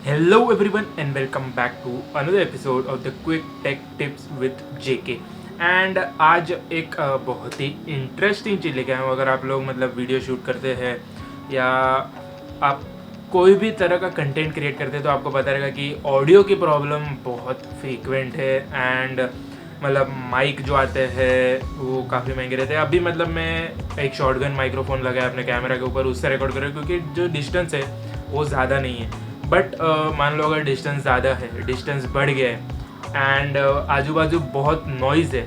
Hello everyone and welcome back to another episode of the Quick Tech Tips with JK. And आज एक बहुत ही interesting चीज़ लेके आया हूँ। अगर आप लोग मतलब वीडियो शूट करते हैं या आप कोई भी तरह का कंटेंट क्रिएट करते हैं तो आपको पता रहेगा कि ऑडियो की प्रॉब्लम बहुत फ्रीक्वेंट है। एंड मतलब माइक जो आते हैं वो काफ़ी महंगे रहते हैं। अभी मतलब मैं एक शॉटगन माइक्रोफोन लगाया अपने कैमरा के ऊपर, उससे रिकॉर्ड कर रहा हूँ क्योंकि जो डिस्टेंस है वो ज़्यादा नहीं है। बट मान लो अगर डिस्टेंस ज़्यादा है, डिस्टेंस बढ़ गया है एंड आजू बाजू बहुत नॉइज़ है,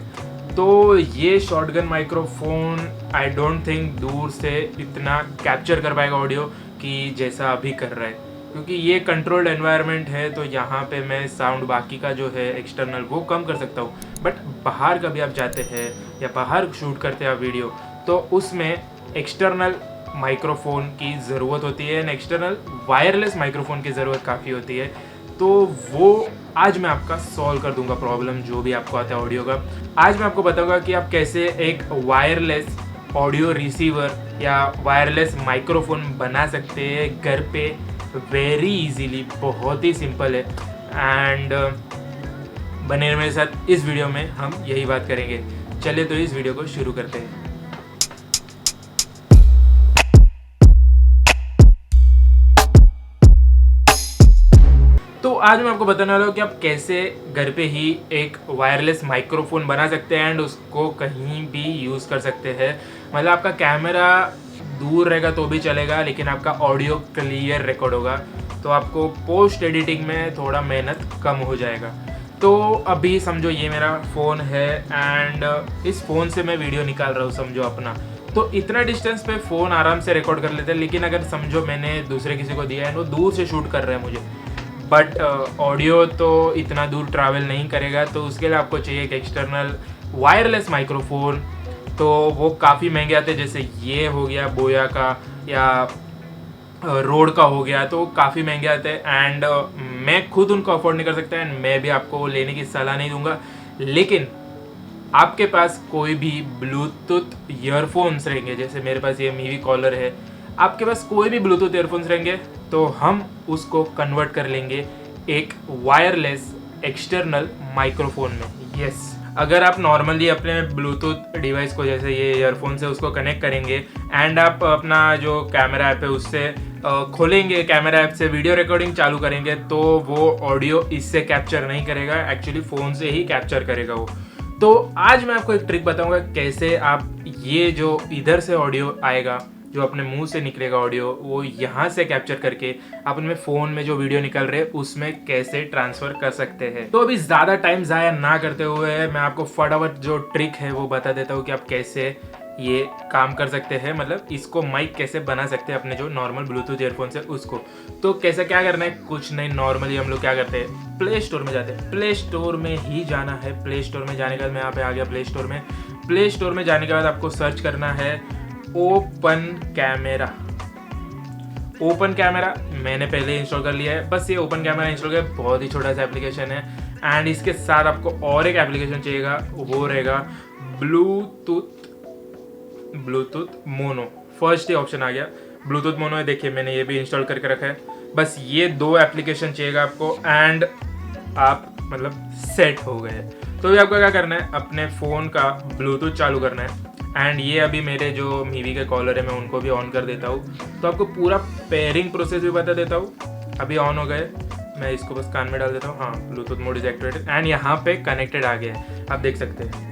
तो ये shotgun microphone I don't think दूर से इतना कैप्चर कर पाएगा ऑडियो कि जैसा अभी कर रहा है, क्योंकि ये कंट्रोल्ड एनवायरनमेंट है। तो यहाँ पे मैं साउंड बाकी का जो है एक्सटर्नल वो कम कर सकता हूँ। बट बाहर कभी आप जाते हैं या बाहर शूट करते हैं आप वीडियो, तो उसमें एक्सटर्नल माइक्रोफोन की ज़रूरत होती है एंड एक्सटर्नल वायरलेस माइक्रोफोन की ज़रूरत काफ़ी होती है। तो वो आज मैं आपका सॉल्व कर दूंगा प्रॉब्लम जो भी आपको आता है ऑडियो का। आज मैं आपको बताऊंगा कि आप कैसे एक वायरलेस ऑडियो रिसीवर या वायरलेस माइक्रोफोन बना सकते हैं घर पे वेरी इजीली। बहुत ही सिंपल है एंड बने रहिए मेरे साथ। इस वीडियो में हम यही बात करेंगे। चलिए तो इस वीडियो को शुरू करते हैं। तो आज मैं आपको बताने वाला हूँ कि आप कैसे घर पे ही एक वायरलेस माइक्रोफोन बना सकते हैं एंड उसको कहीं भी यूज़ कर सकते हैं। मतलब आपका कैमरा दूर रहेगा तो भी चलेगा, लेकिन आपका ऑडियो क्लियर रिकॉर्ड होगा। तो आपको पोस्ट एडिटिंग में थोड़ा मेहनत कम हो जाएगा। तो अभी समझो ये मेरा फ़ोन है एंड इस फ़ोन से मैं वीडियो निकाल रहा हूँ समझो अपना। तो इतना डिस्टेंस पे फ़ोन आराम से रिकॉर्ड कर लेते हैं, लेकिन अगर समझो मैंने दूसरे किसी को दिया है वो दूर से शूट कर रहा है मुझे, बट ऑडियो तो इतना दूर ट्रैवल नहीं करेगा। तो उसके लिए आपको चाहिए एक एक्सटर्नल वायरलेस माइक्रोफोन। तो वो काफ़ी महंगे आते हैं, जैसे ये हो गया बोया का या रोड का हो गया, तो काफ़ी महंगे आते हैं एंड मैं खुद उनको अफोर्ड नहीं कर सकता एंड मैं भी आपको लेने की सलाह नहीं दूंगा। लेकिन आपके पास कोई भी ब्लूटूथ ईयरफोन्स रहेंगे, जैसे मेरे पास ये मीवी कॉलर है, आपके पास कोई भी ब्लूटूथ ईयरफोन्स रहेंगे तो हम उसको कन्वर्ट कर लेंगे एक वायरलेस एक्सटर्नल माइक्रोफोन में। यस, अगर आप नॉर्मली अपने ब्लूटूथ डिवाइस को, जैसे ये ईयरफोन से उसको कनेक्ट करेंगे एंड आप अपना जो कैमरा ऐप है उससे खोलेंगे, कैमरा ऐप से वीडियो रिकॉर्डिंग चालू करेंगे, तो वो ऑडियो इससे कैप्चर नहीं करेगा, एक्चुअली फ़ोन से ही कैप्चर करेगा वो। तो आज मैं आपको एक ट्रिक बताऊंगा कैसे आप ये जो इधर से ऑडियो आएगा, जो अपने मुंह से निकलेगा ऑडियो, वो यहाँ से कैप्चर करके आप अपने फ़ोन में जो वीडियो निकल रहे हैं उसमें कैसे ट्रांसफ़र कर सकते हैं। तो अभी ज़्यादा टाइम ज़ाया ना करते हुए मैं आपको फटाफट जो ट्रिक है वो बता देता हूँ कि आप कैसे ये काम कर सकते हैं, मतलब इसको माइक कैसे बना सकते हैं अपने जो नॉर्मल ब्लूटूथ ईयरफोन से उसको। तो कैसे क्या करना है, कुछ नहीं, नॉर्मली हम लोग क्या करते हैं, प्ले स्टोर में जाते हैं। प्ले स्टोर में ही जाना है। प्ले स्टोर में जाने के बाद मैं यहाँ पे आ गया प्ले स्टोर में। प्ले स्टोर में जाने के बाद आपको सर्च करना है ओपन कैमरा। ओपन कैमरा मैंने पहले इंस्टॉल कर लिया है। बस ये ओपन कैमरा इंस्टॉल कर, बहुत ही छोटा सा एप्लीकेशन है एंड इसके साथ आपको और एक एप्लीकेशन चाहिएगा, वो रहेगा ब्लूटूथ मोनो। फर्स्ट ही ऑप्शन आ गया ब्लूटूथ मोनो है, देखिए मैंने ये भी इंस्टॉल करके रखा है। बस ये दो एप्लीकेशन चाहिएगा आपको एंड आप मतलब सेट हो गए। तो अभी आपको क्या करना है, अपने फ़ोन का ब्लूटूथ चालू करना है एंड ये अभी मेरे जो मीवी के कॉलर है मैं उनको भी ऑन कर देता हूँ। तो आपको पूरा पेयरिंग प्रोसेस भी बता देता हूँ। अभी ऑन हो गए, मैं इसको बस कान में डाल देता हूँ। हाँ, Bluetooth mode is activated and यहाँ पे कनेक्टेड आ गया है, आप देख सकते हैं।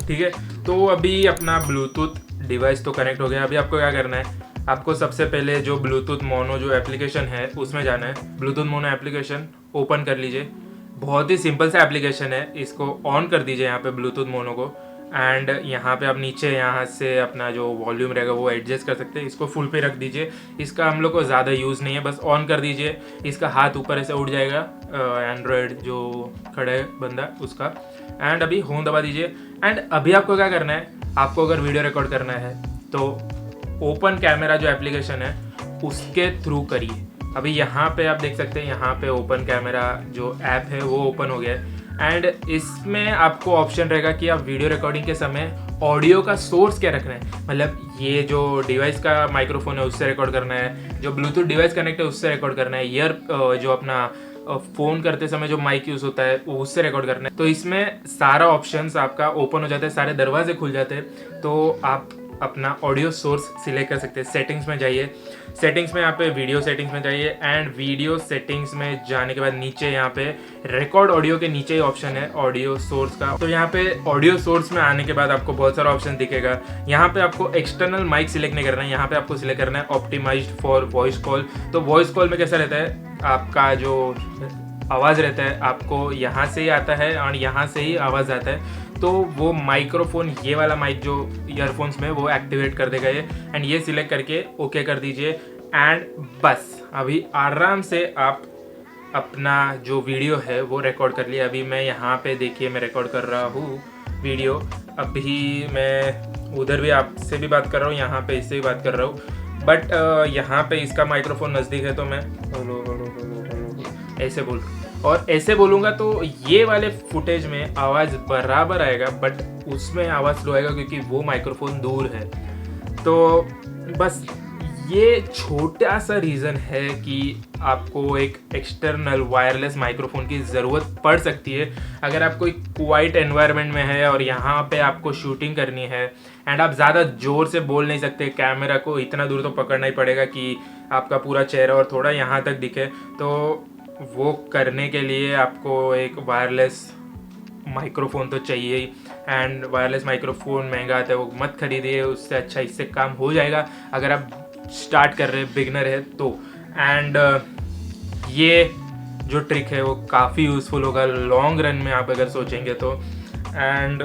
ठीक है, तो अभी अपना ब्लूटूथ डिवाइस तो कनेक्ट हो गया। अभी आपको क्या करना है, आपको सबसे पहले जो ब्लूटूथ मोनो जो एप्लीकेशन है उसमें जाना है। ब्लूटूथ मोनो एप्लीकेशन ओपन कर लीजिए। बहुत ही सिंपल सा एप्लीकेशन है, इसको ऑन कर दीजिए यहाँ पे ब्लूटूथ मोनो को एंड यहाँ पे आप नीचे यहाँ से अपना जो वॉल्यूम रहेगा वो एडजस्ट कर सकते हैं। इसको फुल पे रख दीजिए, इसका हम लोग को ज़्यादा यूज़ नहीं है, बस ऑन कर दीजिए। इसका हाथ ऊपर ऐसे उड़ जाएगा, एंड्रॉयड जो खड़ा है बंदा उसका। एंड अभी होम दबा दीजिए एंड अभी आपको क्या करना है, आपको अगर वीडियो रिकॉर्ड करना है तो ओपन कैमरा जो एप्लीकेशन है उसके थ्रू करिए। अभी यहाँ पे आप देख सकते हैं, यहाँ पे ओपन कैमरा जो ऐप है वो ओपन हो गया है। एंड इसमें आपको ऑप्शन रहेगा कि आप वीडियो रिकॉर्डिंग के समय ऑडियो का सोर्स क्या रखना है, मतलब ये जो डिवाइस का माइक्रोफोन है उससे रिकॉर्ड करना है, जो ब्लूटूथ डिवाइस कनेक्ट है उससे रिकॉर्ड करना है, जो अपना फ़ोन करते समय जो माइक यूज़ होता है वो उससे रिकॉर्ड करना है। तो इसमें सारा ऑप्शंस आपका ओपन हो जाता है, सारे दरवाजे खुल जाते हैं, तो आप अपना ऑडियो सोर्स सिलेक्ट कर सकते हैं। सेटिंग्स में जाइए, सेटिंग्स में यहाँ पे वीडियो सेटिंग्स में जाइए एंड वीडियो सेटिंग्स में जाने के बाद नीचे यहाँ पे रिकॉर्ड ऑडियो के नीचे ही ऑप्शन है ऑडियो सोर्स का। तो यहाँ पे ऑडियो सोर्स में आने के बाद आपको बहुत सारा ऑप्शन दिखेगा। यहाँ पे आपको एक्सटर्नल माइक सिलेक्ट नहीं करना है, यहाँ पे आपको सिलेक्ट करना है ऑप्टिमाइज्ड फॉर वॉइस कॉल। तो वॉइस कॉल में कैसा रहता है, आपका जो आवाज़ रहता है आपको यहाँ से ही आता है और यहाँ से ही आवाज़ आता है, तो वो माइक्रोफोन ये वाला माइक जो ईयरफोन्स में वो एक्टिवेट कर देगा ये, एंड ये सिलेक्ट करके ओके कर दीजिए एंड बस अभी आराम से आप अपना जो वीडियो है वो रिकॉर्ड कर लिया। अभी मैं यहाँ पे देखिए मैं रिकॉर्ड कर रहा हूँ वीडियो, अभी मैं उधर भी आपसे भी बात कर रहा हूँ, यहाँ पे इससे भी बात कर रहा हूँ, बट यहाँ पे इसका माइक्रोफोन नज़दीक है तो मैं हेलो हेलो हेलो हेलो ऐसे बोल, और ऐसे बोलूँगा तो ये वाले फुटेज में आवाज़ बराबर आएगा, बट उसमें आवाज़ स्लो आएगा क्योंकि वो माइक्रोफोन दूर है। तो बस ये छोटा सा रीज़न है कि आपको एक एक्सटर्नल वायरलेस माइक्रोफोन की ज़रूरत पड़ सकती है अगर आप कोई क्वाइट एनवायरनमेंट में है और यहाँ पे आपको शूटिंग करनी है एंड आप ज़्यादा ज़ोर से बोल नहीं सकते, कैमरा को इतना दूर तो पकड़ना ही पड़ेगा कि आपका पूरा चेहरा और थोड़ा यहाँ तक दिखे। तो वो करने के लिए आपको एक वायरलेस माइक्रोफोन तो चाहिए ही, एंड वायरलेस माइक्रोफोन महंगा आता है, वो मत खरीदिए, उससे अच्छा इससे काम हो जाएगा अगर आप स्टार्ट कर रहे हैं, बिगनर है तो। एंड ये जो ट्रिक है वो काफ़ी यूज़फुल होगा लॉन्ग रन में आप अगर सोचेंगे तो। एंड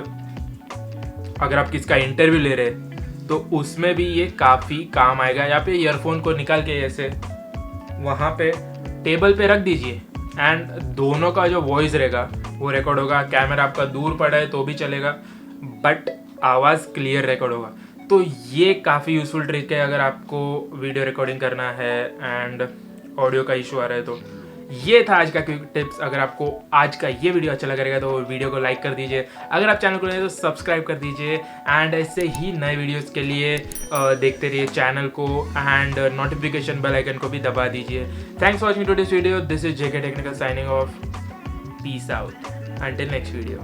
अगर आप किसका इंटरव्यू ले रहे तो उसमें भी ये काफ़ी काम आएगा। यहाँ पे ईयरफोन को निकाल के ऐसे वहाँ पे टेबल पे रख दीजिए एंड दोनों का जो वॉइस रहेगा वो रिकॉर्ड होगा। कैमरा आपका दूर पड़ा है तो भी चलेगा, बट आवाज़ क्लियर रिकॉर्ड होगा। तो ये काफ़ी यूज़फुल ट्रिक है अगर आपको वीडियो रिकॉर्डिंग करना है एंड ऑडियो का इशू आ रहा है। तो ये था आज का क्विक टिप्स। अगर आपको आज का ये वीडियो अच्छा लगा रहेगा तो वीडियो को लाइक कर दीजिए, अगर आप चैनल को नए तो सब्सक्राइब कर दीजिए एंड ऐसे ही नए वीडियोस के लिए देखते रहिए चैनल को एंड नोटिफिकेशन बेल आइकन को भी दबा दीजिए। Thanks for watching today's video. This is JK technical signing off. Peace out until next video.